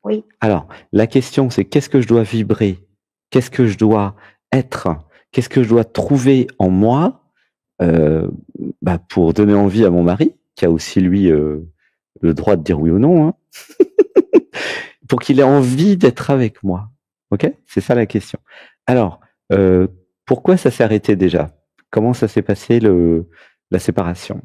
Oui. Alors, la question, c'est qu'est-ce que je dois vibrer? Qu'est-ce que je dois être? Qu'est-ce que je dois trouver en moi pour donner envie à mon mari, qui a aussi, lui, le droit de dire oui ou non, hein, pour qu'il ait envie d'être avec moi. OK? C'est ça la question. Alors, pourquoi ça s'est arrêté déjà? Comment ça s'est passé la séparation?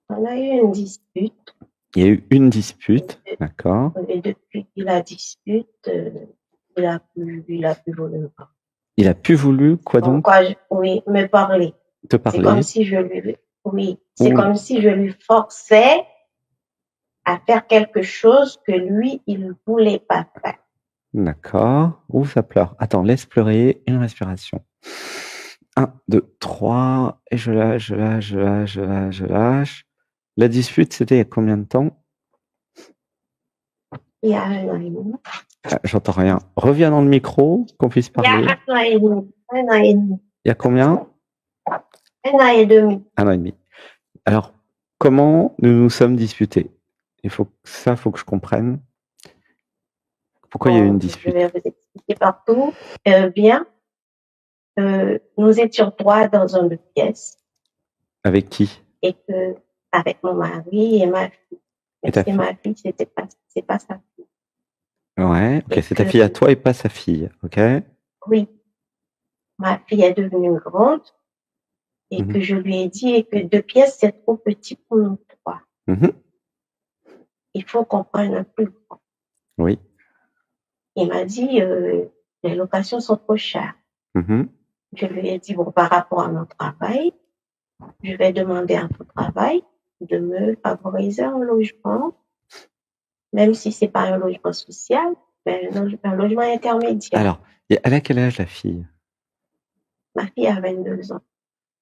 On a eu une dispute. Il y a eu une dispute, d'accord. Et depuis la dispute, il a plus voulu me parler. Il a plus voulu, quoi donc? Oui, me parler. Te C'est parler. comme si je lui, oui, c'est comme si je lui forçais à faire quelque chose que lui, il voulait pas faire. D'accord. Ouh, ça pleure. Attends, laisse pleurer. Une respiration. 1, 2, 3. Et je lâche, je lâche, je lâche, je lâche, je lâche. La dispute, c'était il y a combien de temps? Il y a 1 an et demi. J'entends rien. Reviens dans le micro, qu'on puisse parler. Il y a 1 an et demi. 1 an et demi. Il y a combien? 1 an et demi. 1 an et demi. Alors, comment nous nous sommes disputés? Faut que je comprenne. Pourquoi il y a eu une dispute? Je vais vous expliquer partout. Bien. Nous étions 3 dans une pièce. Avec qui? Et que, avec mon mari et ma fille. Et ma fille, c'est pas sa fille. Ouais, ok, c'est ta fille à toi et pas sa fille, ok? Oui. Ma fille est devenue grande et que je lui ai dit que 2 pièces, c'est trop petit pour nous 3. Il faut qu'on prenne un plus grand. Oui. Il m'a dit, les locations sont trop chères. Je lui ai dit, bon, par rapport à mon travail, je vais demander à mon travail de me favoriser un logement, même si c'est pas un logement social, mais un logement intermédiaire. Alors, elle a quel âge, la fille? Ma fille a 22 ans.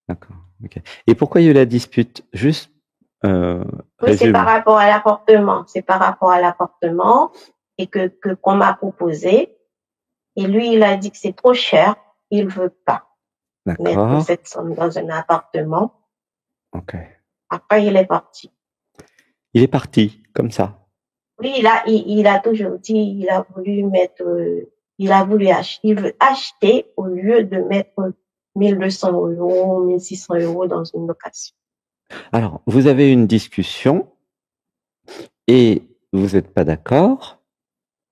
D'accord, ok. Et pourquoi il y a eu la dispute? Juste, oui, c'est par rapport à l'appartement. C'est par rapport à l'appartement et qu'on m'a proposé. Et lui, il a dit que c'est trop cher. Il veut pas mettre cette somme dans un appartement. Ok. Après, il est parti. Il est parti, comme ça? Oui, il a toujours dit, il a voulu acheter, il veut acheter au lieu de mettre 1200 €, 1600 € dans une location. Alors, vous avez une discussion et vous n'êtes pas d'accord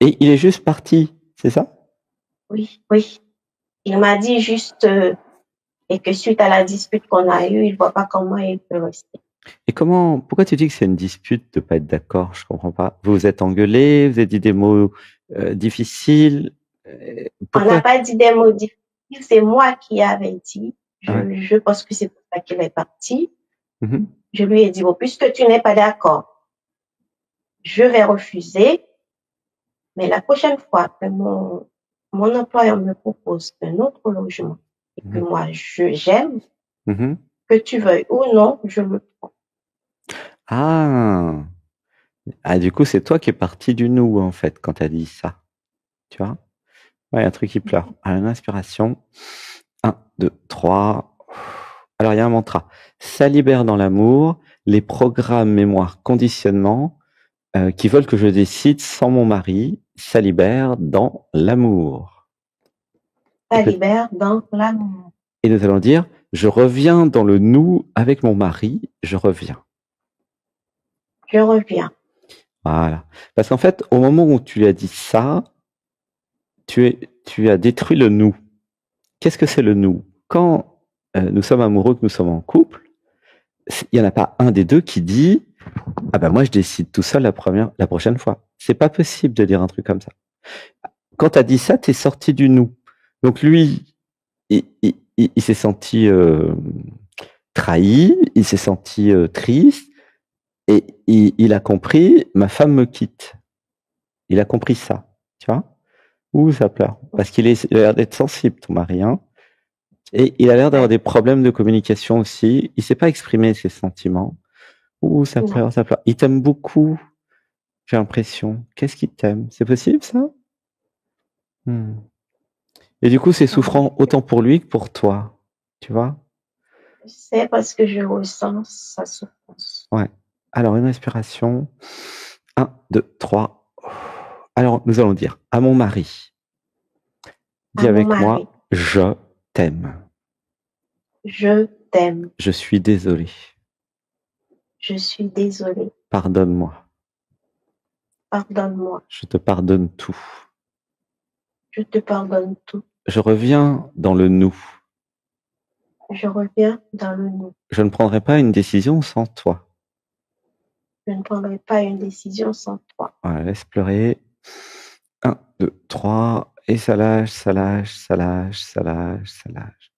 et il est juste parti, c'est ça? Oui, oui. Il m'a dit juste et que suite à la dispute qu'on a eue, il voit pas comment il peut rester. Et pourquoi tu dis que c'est une dispute de pas être d'accord? Je comprends pas. Vous vous êtes engueulés, vous avez dit des mots difficiles. On n'a pas dit des mots difficiles, c'est moi qui avais dit. Je pense que c'est pour ça qu'il est parti. Je lui ai dit, bon, puisque tu n'es pas d'accord, je vais refuser. Mais la prochaine fois que mon employeur me propose un autre logement et que moi j'aime, que tu veuilles ou non, je le prends. Ah, du coup, c'est toi qui es parti du nous, en fait, quand tu as dit ça. Tu vois? Ouais, un truc qui pleure. À une inspiration. 1, 2, 3. Alors, il y a un mantra. Ça libère dans l'amour les programmes, mémoire, conditionnement qui veulent que je décide sans mon mari. Ça libère dans l'amour. Ça libère dans l'amour. Et nous allons dire, je reviens dans le nous avec mon mari, je reviens. Je reviens. Voilà. Parce qu'en fait, au moment où tu lui as dit ça, tu as détruit le nous. Qu'est-ce que c'est le nous? Quand nous sommes amoureux, que nous sommes en couple, il n'y en a pas un des deux qui dit « Ah ben moi, je décide tout seul la prochaine fois ». C'est pas possible de dire un truc comme ça. Quand tu as dit ça, tu es sorti du nous. Donc lui, il s'est senti trahi, il s'est senti triste, et il a compris « Ma femme me quitte ». Il a compris ça, tu vois? Ouh, ça pleure. Parce qu'il a l'air d'être sensible, ton mari, hein. Et il a l'air d'avoir des problèmes de communication aussi. Il sait pas exprimer ses sentiments. Ouh, ça pleure, ça pleure. Il t'aime beaucoup, j'ai l'impression. Qu'est-ce qu'il t'aime? C'est possible, ça? Et du coup, c'est souffrant autant pour lui que pour toi, tu vois? C'est parce que je ressens sa souffrance. Ouais. Alors, une respiration. 1, 2, 3. Alors, nous allons dire à mon mari. Dis À mon avec mari. moi, je t'aime. Je t'aime. Je suis désolé. Je suis désolée. Pardonne-moi. Pardonne-moi. Je te pardonne tout. Je te pardonne tout. Je reviens dans le nous. Je reviens dans le nous. Je ne prendrai pas une décision sans toi. Je ne prendrai pas une décision sans toi. Voilà, laisse pleurer. 1, 2, 3. Et ça lâche, ça lâche, ça lâche, ça lâche, ça lâche.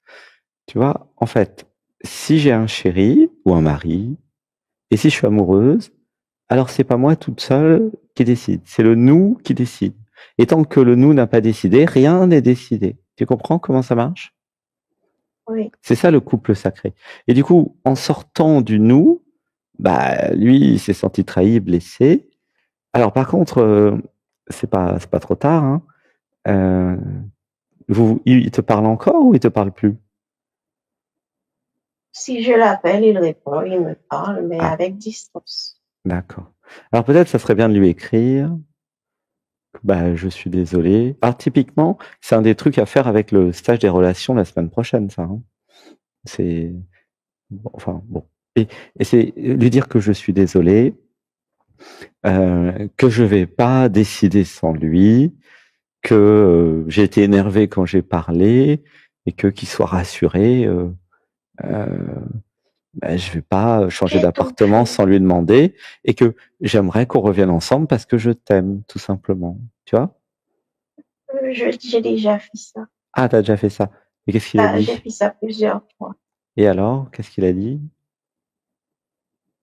Tu vois, en fait, si j'ai un chéri ou un mari, et si je suis amoureuse, alors c'est pas moi toute seule qui décide. C'est le nous qui décide. Et tant que le nous n'a pas décidé, rien n'est décidé. Tu comprends comment ça marche? Oui. C'est ça le couple sacré. Et du coup, en sortant du nous, bah lui, il s'est senti trahi, blessé. Alors par contre, c'est pas trop tard. Hein. Il te parle encore ou il te parle plus? Si je l'appelle, il répond, il me parle, mais avec distance. D'accord. Alors peut-être ça serait bien de lui écrire. Bah, je suis désolé. Alors typiquement, c'est un des trucs à faire avec le stage des relations la semaine prochaine, ça. Hein. C'est enfin bon. Et c'est lui dire que je suis désolé, que je vais pas décider sans lui, que j'ai été énervé quand j'ai parlé et que qu'il soit rassuré. Ben, je vais pas changer d'appartement sans lui demander et que j'aimerais qu'on revienne ensemble parce que je t'aime, tout simplement. Tu vois? J'ai déjà fait ça. Ah, t'as déjà fait ça. Et qu'est-ce qu'il a dit? J'ai fait ça plusieurs fois. Et alors, qu'est-ce qu'il a dit?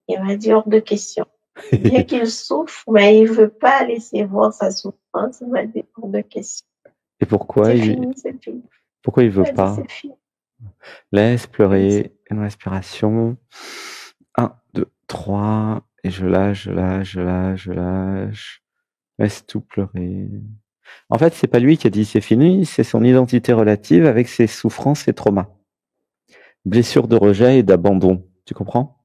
Il m'a dit hors de question. Bien qu'il souffre, mais il veut pas laisser voir sa souffrance. Il m'a dit hors de question. Et pourquoi c'est fini. Pourquoi il veut pas? C'est fini. Laisse pleurer, une respiration. 1, 2, 3. Et je lâche, je lâche, je lâche, je lâche. Laisse tout pleurer. En fait, c'est pas lui qui a dit c'est fini, c'est son identité relative avec ses souffrances et traumas. Blessures de rejet et d'abandon. Tu comprends?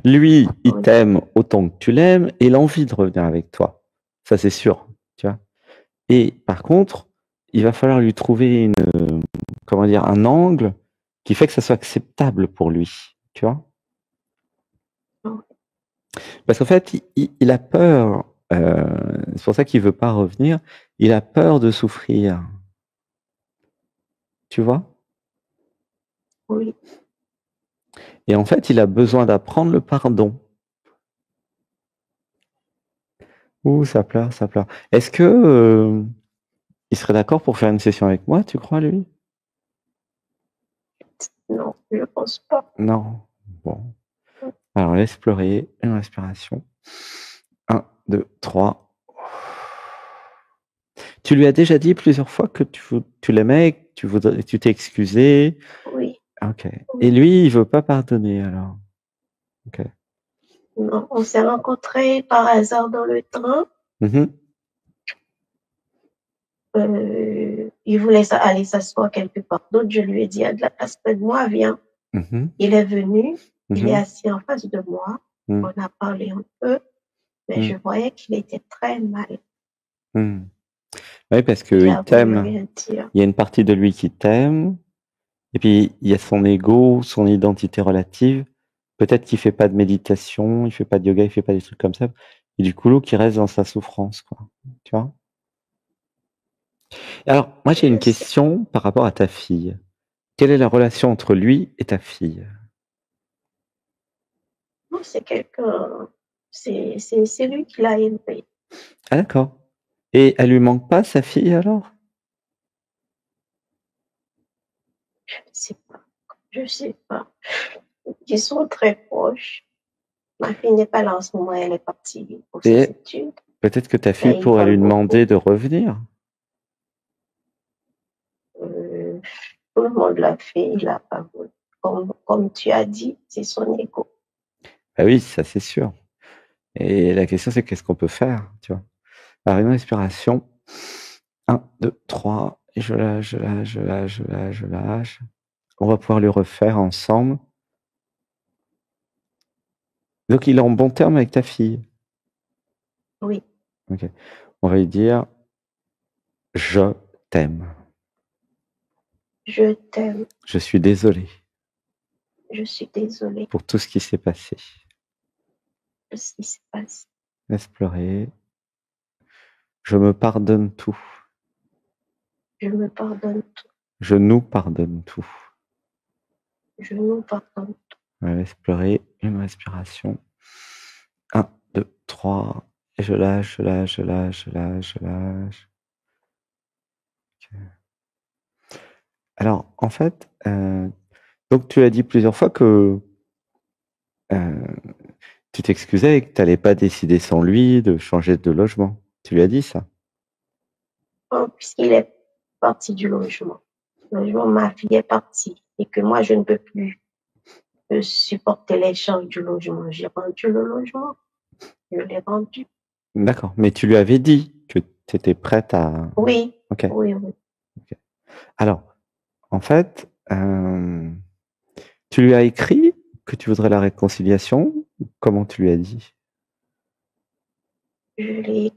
Lui, il t'aime autant que tu l'aimes et il a envie de revenir avec toi. Ça, c'est sûr. Tu vois? Et par contre, il va falloir lui trouver un angle qui fait que ça soit acceptable pour lui. Tu vois? Parce qu'en fait, il a peur. C'est pour ça qu'il veut pas revenir. Il a peur de souffrir. Tu vois? Oui. Et en fait, il a besoin d'apprendre le pardon. Ouh, ça pleure, ça pleure. Est-ce que il serait d'accord pour faire une session avec moi, tu crois, lui? Non, je pense pas. Non. Bon. Alors, laisse pleurer. Une respiration. 1, 2, 3. Tu lui as déjà dit plusieurs fois que tu l'aimais, que tu t'es excusé? Oui. Ok. Et lui, il veut pas pardonner, alors? Ok. Non, on s'est rencontrés par hasard dans le train. Il voulait aller s'asseoir quelque part d'autre. Je lui ai dit, il y a de la place près de moi, viens. Il est venu, il est assis en face de moi. On a parlé un peu, mais je voyais qu'il était très mal. Oui, parce qu'il t'aime. Il y a une partie de lui qui t'aime. Et puis, il y a son ego, son identité relative. Peut-être qu'il fait pas de méditation, il fait pas de yoga, il fait pas des trucs comme ça. Et du coup, qui reste dans sa souffrance, quoi. Tu vois? Alors, moi, j'ai une question par rapport à ta fille. Quelle est la relation entre lui et ta fille? Non, c'est quelqu'un, c'est lui qui l'a élevé. Ah, d'accord. Et elle lui manque pas, sa fille, alors? Je sais pas. Ils sont très proches. Ma fille n'est pas là en ce moment, elle est partie pour ses études. Peut-être que ta fille pourrait lui demander de revenir. Tout le monde l'a fait, il n'a pas voulu. Comme tu as dit, c'est son ego. Ah oui, ça c'est sûr. Et la question c'est qu'est-ce qu'on peut faire, tu vois? Alors une respiration. 1, 2, 3. Et je lâche, je lâche, je lâche, je lâche, je lâche. On va pouvoir le refaire ensemble. Donc il est en bon terme avec ta fille? Oui. Ok. On va lui dire « Je t'aime ». Je t'aime. Je suis désolé. Je suis désolée. Pour tout ce qui s'est passé. Tout ce qui s'est passé. Laisse pleurer. Je me pardonne tout. Je me pardonne tout. Je nous pardonne tout. Je nous pardonne tout. Ouais, laisse pleurer. Une respiration. 1, 2, 3. Et je lâche, je lâche, je lâche, je lâche, je lâche. Okay. Alors, en fait, donc tu as dit plusieurs fois que tu t'excusais et que tu n'allais pas décider sans lui de changer de logement. Tu lui as dit ça? Oh, puisqu'il est parti du logement. Le logement, ma fille est partie et que moi, je ne peux plus supporter les charges du logement. J'ai rendu le logement. Je l'ai rendu. D'accord. Mais tu lui avais dit que tu étais prête à... Oui. Okay. Oui, oui. Okay. Alors, en fait, tu lui as écrit que tu voudrais la réconciliation? Comment tu lui as dit? Je l'ai écrit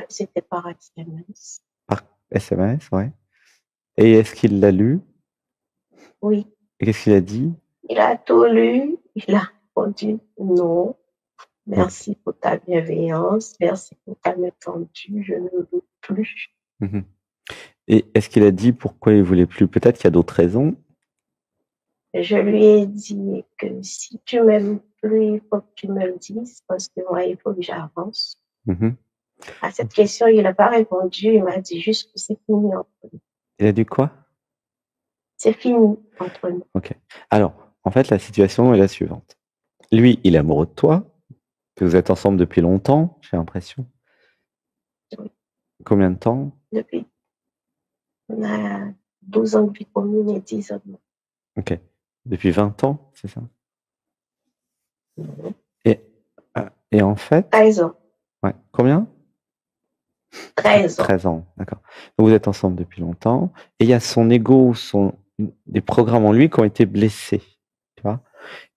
c'était par SMS. Par SMS, ouais. Et est-ce qu'il l'a lu? Oui. Et qu'est-ce qu'il a dit? Il a tout lu. Il a répondu non. Merci pour ta bienveillance. Merci pour ta main tendue. Je ne veux plus. Mmh. Et est-ce qu'il a dit pourquoi il voulait plus? Peut-être qu'il y a d'autres raisons. Je lui ai dit que si tu m'aimes plus, il faut que tu me le dises parce que moi, il faut que j'avance. Mmh. À cette question, il n'a pas répondu. Il m'a dit juste que c'est fini entre nous. Il a dit quoi? C'est fini entre nous. Ok. Alors, en fait, la situation est la suivante. Lui, il est amoureux de toi, que vous êtes ensemble depuis longtemps, j'ai l'impression. Oui. Combien de temps? Depuis. On a 12 ans de vie commune et 10 ans de mort. Ok. Depuis 20 ans, c'est ça? Mmh. Et en fait... 13 ans. Ouais. Combien? 13 ans. 13 ans, d'accord. Donc vous êtes ensemble depuis longtemps, et il y a son ego, des programmes en lui qui ont été blessés, tu vois.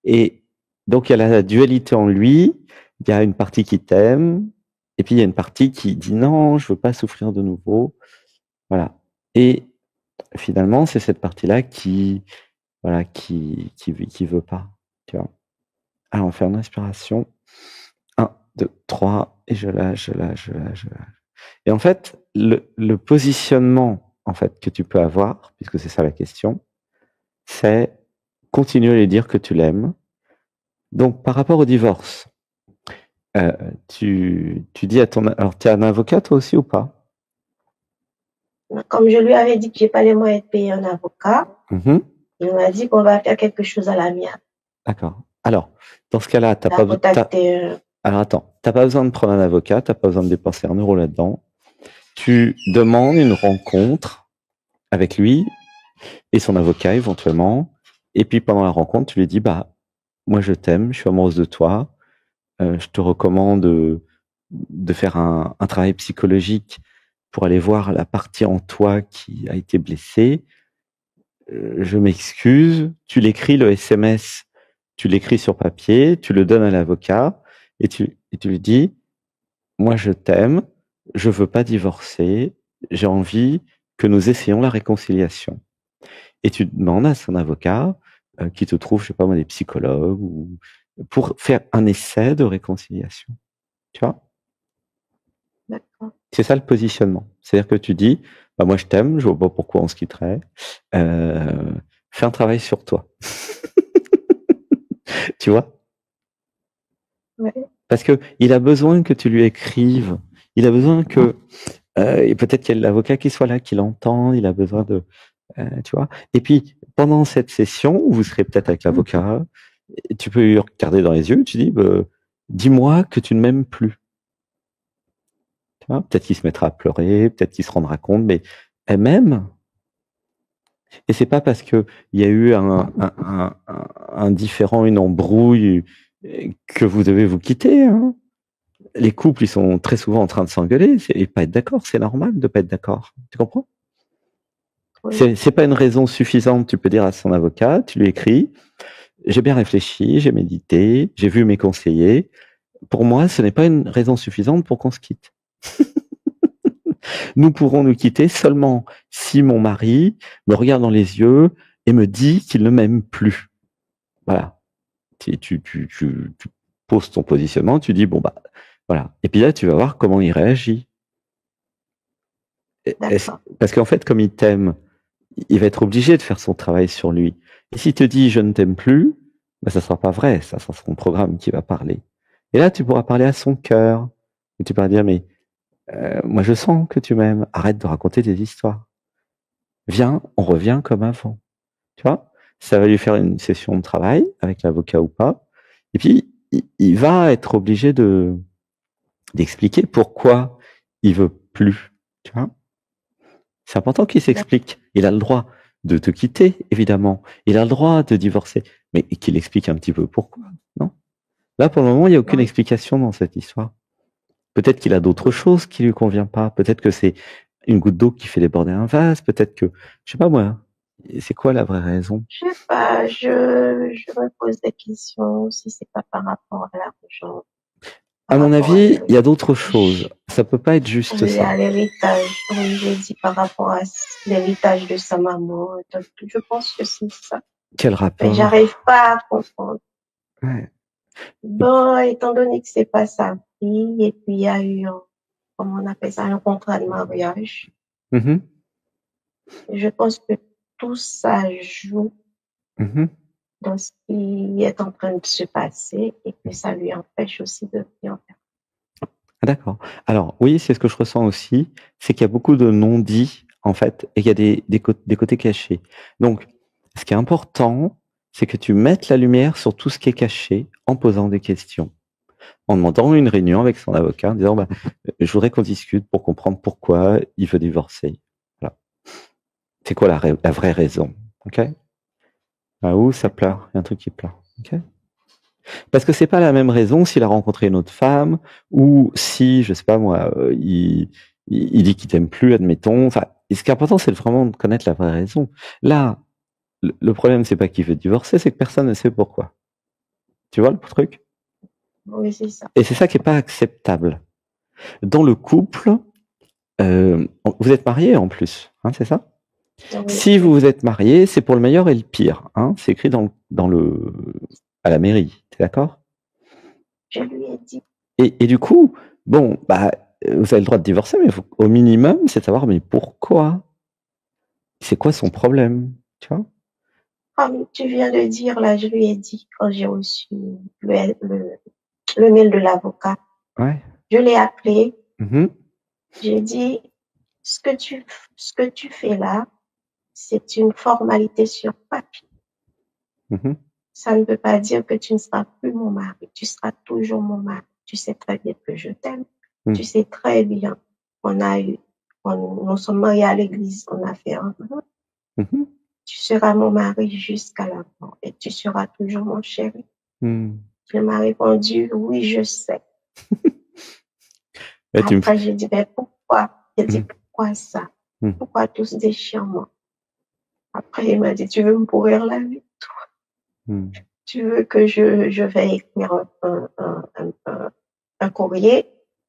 Et donc il y a la dualité en lui, il y a une partie qui t'aime, et puis il y a une partie qui dit non, je veux pas souffrir de nouveau, voilà. Et finalement, c'est cette partie-là qui veut pas, tu vois. Alors on fait une respiration, 1, 2, 3, et je lâche, je lâche, je lâche, je lâche. Et en fait, le positionnement en fait que tu peux avoir, puisque c'est ça la question, c'est continuer à lui dire que tu l'aimes. Donc par rapport au divorce, tu dis à ton... Alors tu es un avocat toi aussi ou pas? Comme je lui avais dit que j'ai pas les moyens de payer un avocat, il m'a dit qu'on va faire quelque chose à l'amiable. D'accord. Alors, dans ce cas-là, t'as pas besoin... Alors attends, t'as pas besoin de prendre un avocat, t'as pas besoin de dépenser 1 euro là-dedans. Tu demandes une rencontre avec lui et son avocat éventuellement, et puis pendant la rencontre, tu lui dis bah moi je t'aime, je suis amoureuse de toi, je te recommande de faire un travail psychologique pour aller voir la partie en toi qui a été blessée. Je m'excuse. Tu l'écris le SMS, tu l'écris sur papier, tu le donnes à l'avocat et tu lui dis moi je t'aime, je veux pas divorcer, j'ai envie que nous essayions la réconciliation. Et tu demandes à son avocat qui te trouve, je sais pas moi, des psychologues ou pour faire un essai de réconciliation. Tu vois? D'accord. C'est ça le positionnement. C'est-à-dire que tu dis, bah moi je t'aime, je vois pas pourquoi on se quitterait. Fais un travail sur toi. Tu vois? Ouais. Parce que il a besoin que tu lui écrives. Il a besoin que et peut-être qu'il y a l'avocat qui soit là, qui l'entende. Il a besoin de, tu vois. Et puis pendant cette session, où vous serez peut-être avec l'avocat, tu peux lui regarder dans les yeux. Tu dis, bah, dis-moi que tu ne m'aimes plus. Peut-être qu'il se mettra à pleurer, peut-être qu'il se rendra compte, mais elle m'aime. Et c'est pas parce que il y a eu un différend, une embrouille, que vous devez vous quitter. Hein. Les couples, ils sont très souvent en train de s'engueuler et pas être d'accord. C'est normal de pas être d'accord. Tu comprends? Oui. C'est pas une raison suffisante. Tu peux dire à son avocat, tu lui écris, j'ai bien réfléchi, j'ai médité, j'ai vu mes conseillers. Pour moi, ce n'est pas une raison suffisante pour qu'on se quitte. Nous pourrons nous quitter seulement si mon mari me regarde dans les yeux et me dit qu'il ne m'aime plus. Voilà. Tu poses ton positionnement, tu dis, bon, bah, voilà. Et puis là, tu vas voir comment il réagit. Parce qu'en fait, comme il t'aime, il va être obligé de faire son travail sur lui. Et s'il te dit, je ne t'aime plus, bah, ça sera pas vrai, ça sera son programme qui va parler. Et là, tu pourras parler à son cœur. Et tu pourras dire, mais moi, je sens que tu m'aimes. Arrête de raconter des histoires. Viens, on revient comme avant. Tu vois, ça va lui faire une session de travail avec l'avocat ou pas. Et puis, il va être obligé d'expliquer pourquoi il veut plus. Tu vois, c'est important qu'il s'explique. Il a le droit de te quitter, évidemment. Il a le droit de divorcer, mais qu'il explique un petit peu pourquoi. Non? Là, pour le moment, il n'y a aucune explication dans cette histoire. Peut-être qu'il a d'autres choses qui lui conviennent pas. Peut-être que c'est une goutte d'eau qui fait déborder un vase. Peut-être que, je sais pas moi, c'est quoi la vraie raison? Je sais pas, je me pose des questions si c'est pas par rapport à l'argent. À mon avis, il y a d'autres choses. Ça peut pas être juste ça. Il y a l'héritage. Oui, j'ai dit par rapport à l'héritage de sa maman. Donc, je pense que c'est ça. Quel rapport? Mais j'arrive pas à comprendre. Ouais. Bon, étant donné que c'est pas sa fille, et puis il y a eu, comment on appelle ça, un contrat de mariage. Mm-hmm. Je pense que tout ça joue dans ce qui est en train de se passer et que ça lui empêche aussi de bien faire. D'accord. Alors oui, c'est ce que je ressens aussi, c'est qu'il y a beaucoup de non-dits en fait, et qu'il y a des côtés cachés. Donc, ce qui est important, c'est que tu mettes la lumière sur tout ce qui est caché en posant des questions, en demandant une réunion avec son avocat, en disant je voudrais qu'on discute pour comprendre pourquoi il veut divorcer. Voilà. C'est quoi la vraie raison? Ok? Ah, où ça pleure? Il y a un truc qui pleure. Ok? Parce que c'est pas la même raison s'il a rencontré une autre femme ou si, je sais pas moi, il dit qu'il t'aime plus, admettons. Enfin, et ce qui est important, c'est vraiment de connaître la vraie raison. Là, le problème, c'est pas qu'il veut divorcer, c'est que personne ne sait pourquoi. Tu vois le truc? Oui, c'est ça. Et c'est ça qui est pas acceptable. Dans le couple, vous êtes mariés en plus, hein, c'est ça? Oui. Si vous vous êtes mariés, c'est pour le meilleur et le pire. Hein, c'est écrit à la mairie. T'es d'accord? Je lui ai dit. Et du coup, bon, bah, vous avez le droit de divorcer, mais au minimum, c'est de savoir, mais pourquoi? C'est quoi son problème? Tu vois? Comme tu viens de dire, là, je lui ai dit quand j'ai reçu le mail de l'avocat. Ouais. Je l'ai appelé. J'ai dit, ce que tu fais là, c'est une formalité sur papier. Ça ne veut pas dire que tu ne seras plus mon mari. Tu seras toujours mon mari. Tu sais très bien que je t'aime. Tu sais très bien qu'on nous sommes mariés à l'église, on a fait un vœu. Tu seras mon mari jusqu'à la mort et tu seras toujours mon chéri. Il m'a répondu, oui, je sais. Après, j'ai dit, mais pourquoi? Il dit, pourquoi ça? Pourquoi tout ce déchirement? Après, il m'a dit, tu veux me pourrir la vie, toi? Tu veux que je vais écrire un courrier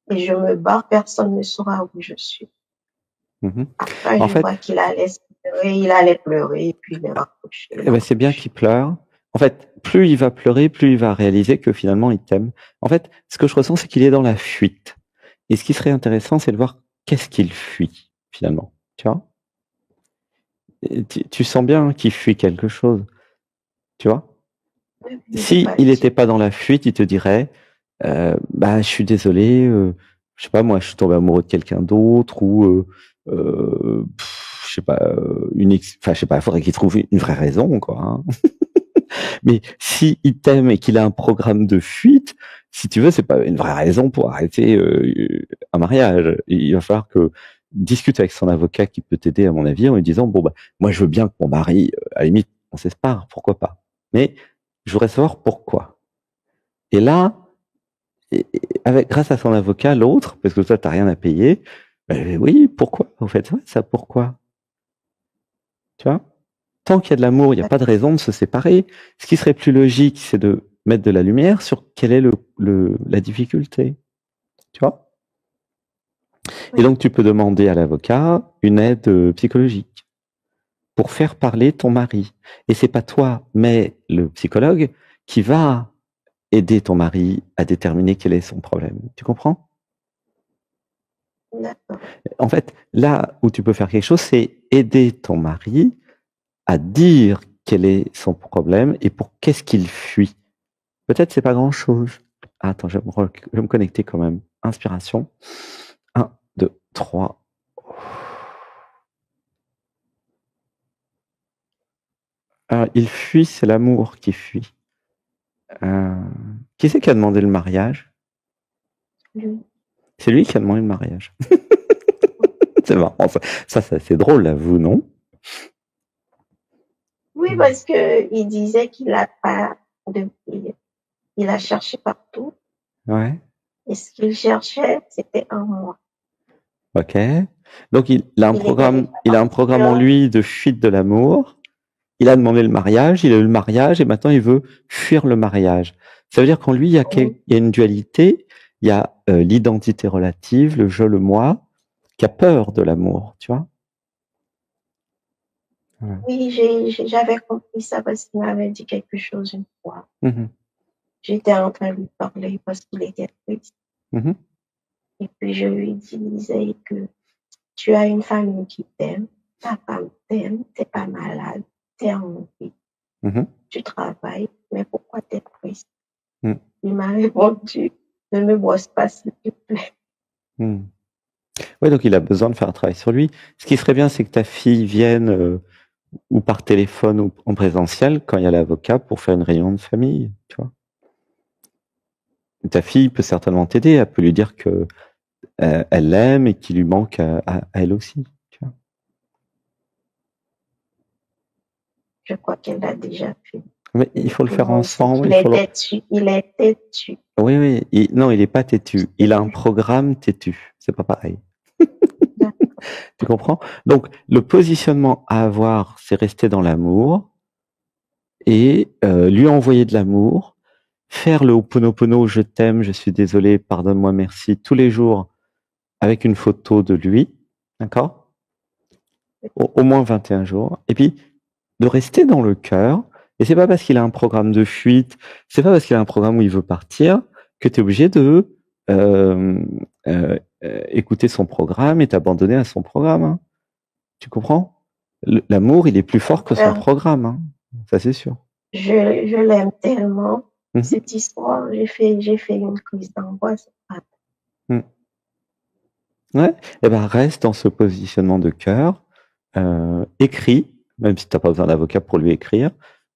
et je me barre, personne ne saura où je suis. Après, je vois qu'il allait pleurer et puis il est raccroché. C'est bien qu'il pleure. En fait, plus il va pleurer, plus il va réaliser que finalement il t'aime. En fait, ce que je ressens, c'est qu'il est dans la fuite. Et ce qui serait intéressant, c'est de voir qu'est-ce qu'il fuit, finalement. Tu vois? Tu sens bien qu'il fuit quelque chose. Tu vois? Si il n'était pas dans la fuite, il te dirait, je suis désolé, je sais pas, moi, je suis tombé amoureux de quelqu'un d'autre ou, je sais pas, je sais pas, il faudrait qu'il trouve une vraie raison, quoi. Hein. Mais si il t'aime et qu'il a un programme de fuite, si tu veux, c'est pas une vraie raison pour arrêter un mariage. Il va falloir que discute avec son avocat qui peut t'aider, à mon avis, en lui disant moi je veux bien que mon mari, à la limite, on se sépare, pourquoi pas. Mais je voudrais savoir pourquoi. Et là, grâce à son avocat, l'autre, parce que toi t'as rien à payer, oui, pourquoi? Vous faites ça, pourquoi? Tu vois? Tant qu'il y a de l'amour, il n'y a pas de raison de se séparer. Ce qui serait plus logique, c'est de mettre de la lumière sur quelle est la difficulté. Tu vois? Et donc, tu peux demander à l'avocat une aide psychologique pour faire parler ton mari. Et c'est pas toi, mais le psychologue qui va aider ton mari à déterminer quel est son problème. Tu comprends? D'accord. En fait, là où tu peux faire quelque chose, c'est aider ton mari à dire quel est son problème et pour qu'est-ce qu'il fuit. Peut-être c'est pas grand-chose. Attends, je vais me connecter quand même. Inspiration. 1, 2, 3. Il fuit, c'est l'amour qui fuit. Qui c'est qui a demandé le mariage? Lui. C'est lui qui a demandé le mariage. C'est marrant. Ça c'est drôle à vous, non? Oui, parce que il disait qu'il a pas il a cherché partout. Ouais. Et ce qu'il cherchait, c'était en moi. Ok. Donc il a un programme en lui de fuite de l'amour. Il a demandé le mariage, il a eu le mariage et maintenant il veut fuir le mariage. Ça veut dire qu'en lui, il y a une dualité, il y a l'identité relative, le je, le moi, qui a peur de l'amour, tu vois. Ouais. Oui, j'avais compris ça parce qu'il m'avait dit quelque chose une fois. J'étais en train de lui parler parce qu'il était triste. Et puis je lui disais que tu as une famille qui t'aime, ta femme t'aime, t'es pas malade, t'es en vie, tu travailles, mais pourquoi t'es triste? Il m'a répondu, ne me brosse pas s'il te plaît. Oui, donc il a besoin de faire un travail sur lui. Ce qui serait bien, c'est que ta fille vienne ou par téléphone ou en présentiel quand il y a l'avocat pour faire une réunion de famille, tu vois. Ta fille peut certainement t'aider, elle peut lui dire que elle l'aime et qu'il lui manque à elle aussi, tu vois. Je crois qu'elle l'a déjà fait. Mais il faut le faire ensemble. Il est têtu. Oui. Non, il est pas têtu. Il a un programme têtu. C'est pas pareil. Tu comprends? Donc, le positionnement à avoir, c'est rester dans l'amour et lui envoyer de l'amour, faire le Ho'oponopono, je t'aime, je suis désolé, pardonne-moi, merci, tous les jours avec une photo de lui, d'accord? Au moins 21 jours. Et puis, de rester dans le cœur. Et c'est pas parce qu'il a un programme de fuite, c'est pas parce qu'il a un programme où il veut partir que tu es obligé de écouter son programme et t'abandonner à son programme. Hein. Tu comprends? L'amour, il est plus fort que son programme. Hein. Ça, c'est sûr. Je l'aime tellement. Cette histoire, j'ai fait une crise d'angoisse. Ouais. Et ben, reste dans ce positionnement de cœur. Écris, même si tu n'as pas besoin d'avocat pour lui écrire,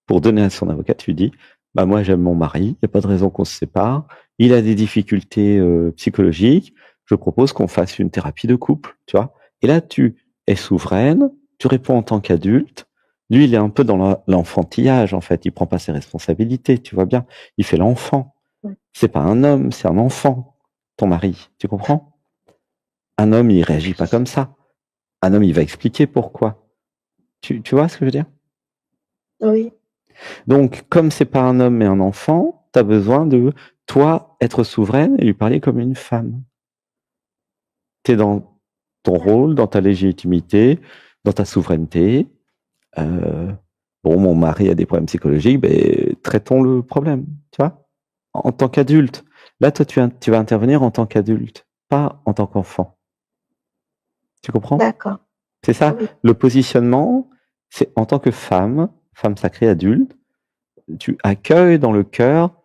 pour donner à son avocat, tu lui dis, bah moi j'aime mon mari, il n'y a pas de raison qu'on se sépare, il a des difficultés psychologiques, je propose qu'on fasse une thérapie de couple, tu vois. Et là, tu es souveraine, tu réponds en tant qu'adulte. Lui, il est un peu dans l'enfantillage, en fait. Il prend pas ses responsabilités, tu vois bien. Il fait l'enfant. C'est pas un homme, c'est un enfant, ton mari. Tu comprends? Un homme, il réagit pas comme ça. Un homme, il va expliquer pourquoi. Tu vois ce que je veux dire? Oui. Donc, comme c'est pas un homme mais un enfant, tu as besoin de, toi, être souveraine et lui parler comme une femme. Tu es dans ton rôle, dans ta légitimité, dans ta souveraineté. Bon, mon mari a des problèmes psychologiques, ben, traitons le problème, tu vois, en tant qu'adulte. Là, toi, tu vas intervenir en tant qu'adulte, pas en tant qu'enfant. Tu comprends? D'accord. C'est ça, oui. Le positionnement, c'est en tant que femme sacrée adulte, tu accueilles dans le cœur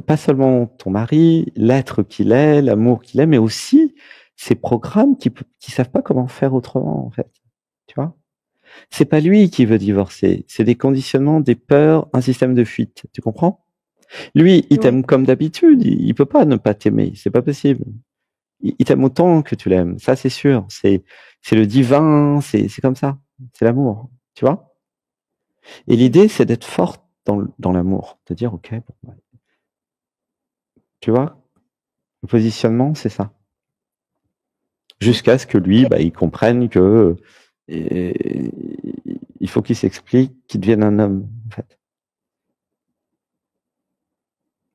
pas seulement ton mari, l'être qu'il est, l'amour qu'il est, mais aussi ces programmes qui savent pas comment faire autrement, en fait. Tu vois? C'est pas lui qui veut divorcer, c'est des conditionnements, des peurs, un système de fuite. Tu comprends? Lui, il t'aime comme d'habitude, il peut pas ne pas t'aimer, c'est pas possible. Il t'aime autant que tu l'aimes, ça c'est sûr. C'est le divin, c'est comme ça, c'est l'amour, tu vois? Et l'idée, c'est d'être forte dans l'amour, de dire ok, bon, tu vois, le positionnement, c'est ça. Jusqu'à ce que lui, bah, il comprenne que il faut qu'il s'explique, qu'il devienne un homme, en fait.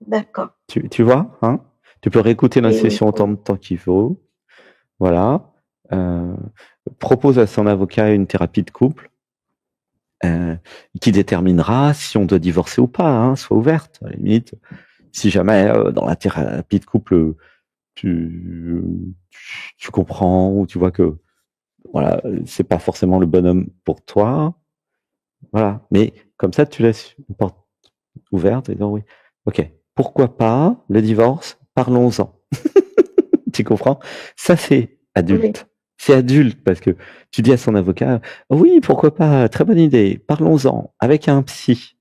D'accord. Tu vois, hein? Tu peux réécouter notre session autant de temps qu'il faut. voilà, propose à son avocat une thérapie de couple qui déterminera si on doit divorcer ou pas, hein, soit ouverte. À la limite, si jamais dans la thérapie de couple, tu comprends ou tu vois que voilà, c'est pas forcément le bonhomme pour toi, voilà. Mais comme ça, tu laisses une porte ouverte et disant oui, ok, pourquoi pas le divorce, parlons-en. Tu comprends? Ça, c'est adulte. Oui. C'est adulte parce que tu dis à son avocat, oui, pourquoi pas, très bonne idée, parlons-en avec un psy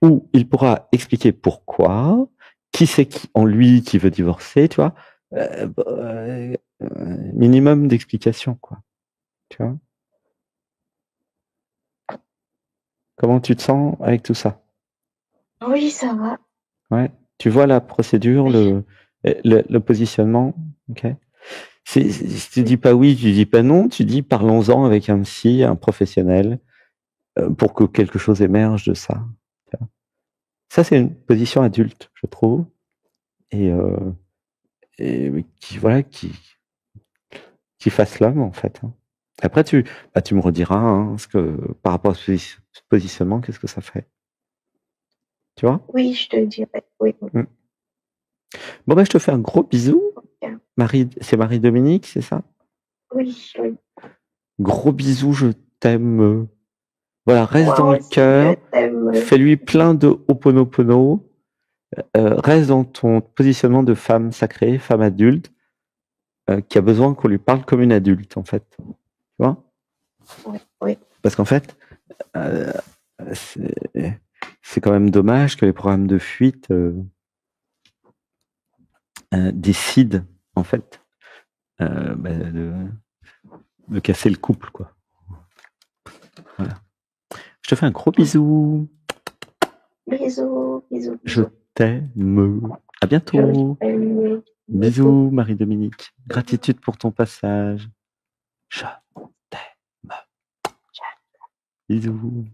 où il pourra expliquer pourquoi, qui c'est qui, en lui qui veut divorcer, tu vois, minimum d'explications, quoi. Tu vois? Comment tu te sens avec tout ça? Oui, ça va. Ouais. Tu vois la procédure, Oui. le positionnement, ok? Si tu dis Oui. pas oui, tu dis pas non, tu dis parlons-en avec un psy, un professionnel, pour que quelque chose émerge de ça. Tu vois. Ça, c'est une position adulte, je trouve, et, oui, qui fasse l'homme, en fait. Hein. Après, tu me rediras, hein, par rapport à ce positionnement, qu'est-ce que ça fait. Tu vois? Oui, je te dirai. Oui. Mm. Bon, je te fais un gros bisou. Okay. C'est Marie-Dominique, c'est ça? Oui, oui. Gros bisous, je t'aime. Voilà, reste Moi dans le aussi, je cœur. t'aime. Fais-lui plein de Ho'oponopono. Reste dans ton positionnement de femme sacrée, femme adulte, qui a besoin qu'on lui parle comme une adulte, en fait. Tu vois? Oui, oui. Parce qu'en fait, c'est quand même dommage que les programmes de fuite décident, en fait, de casser le couple, quoi. Voilà. Je te fais un gros bisou. Bisous, bisous, Je bisous. t'aime. À bientôt. Bisous, Marie-Dominique. Gratitude pour ton passage. Je t'aime. Bisous.